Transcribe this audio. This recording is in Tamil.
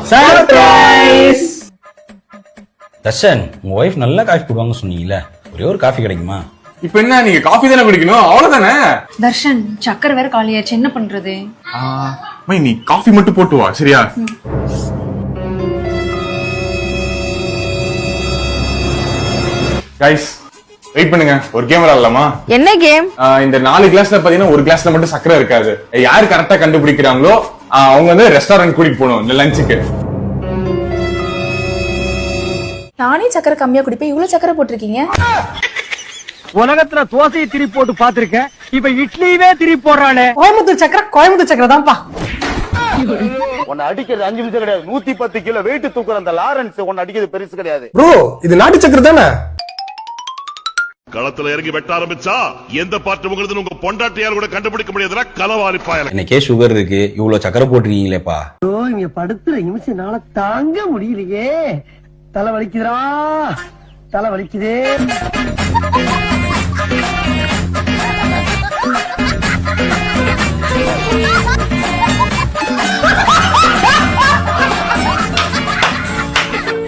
சர்ப்ரைஸ். தர்ஷன், உங்க ஒய்ஃப் நல்லா காஃபி போடுவாங்க சொன்னீங்கல்ல, ஒரே ஒரு காஃபி கிடைக்குமா? இப்ப என்ன, நீங்க காஃபி தானே குடிக்கணும், அவ்வளவுதானே. தர்ஷன், சக்கரை வேற காலியாச்சு, என்ன பண்றது? மை, நீ காஃபி மட்டும் போட்டு வா, சரியா? கைஸ், வெயிட் பண்ணுங்க, ஒரு கேம் விளையாடலாமா? என்ன கேம்? இந்த 4 கிளாஸ்ல பாத்தீங்கன்னா ஒரு கிளாஸ்ல மட்டும் சக்கரை இருக்காது. யாரு கரெக்டா கண்டுபிடிக்கிறாங்களோ அவங்க வந்து ரெஸ்டாரண்ட் கூட்டிட்டு போகணும் இந்த லஞ்சுக்கு. நானே சக்கரை கம்மியா குடிப்பேன், இவ்வளவு சக்கரை போட்டிருக்கீங்க. உலகத்துல தோசையை திருப்பி போட்டு பாத்திருக்கேன், இப்ப இட்லியவே திருப்பி போடுறானே. கோயம்புத்தூர் சக்கரை தான்ப்பா. உன்னை அடிக்கிறது 5 நிமிஷம் கிடையாது, 110 கிலோ வெயிட் தூக்குற அந்த லாரன்ஸ் உன்னை அடிக்கிறது பெருசு கிடையாது. ப்ரோ, இது நாட்டு சக்கரை தானே? களத்துல இறங்கி வெட்ட ஆரம்பிச்சா எந்த பார்ட் உங்களுது உங்க பொண்டாட்டியால் கூட கண்டுபிடிக்க முடியாதுன்னா களவாளிப்பாயல. எனக்கே சுகர் இருக்கு, இவ்வளவு சக்கரை போட்டிருக்கீங்களேப்பா. இங்க படுத்துற நிமிஷம்னால தாங்க முடியலையே. தலை வலிக்குதுடா, தலை வலிக்குதே.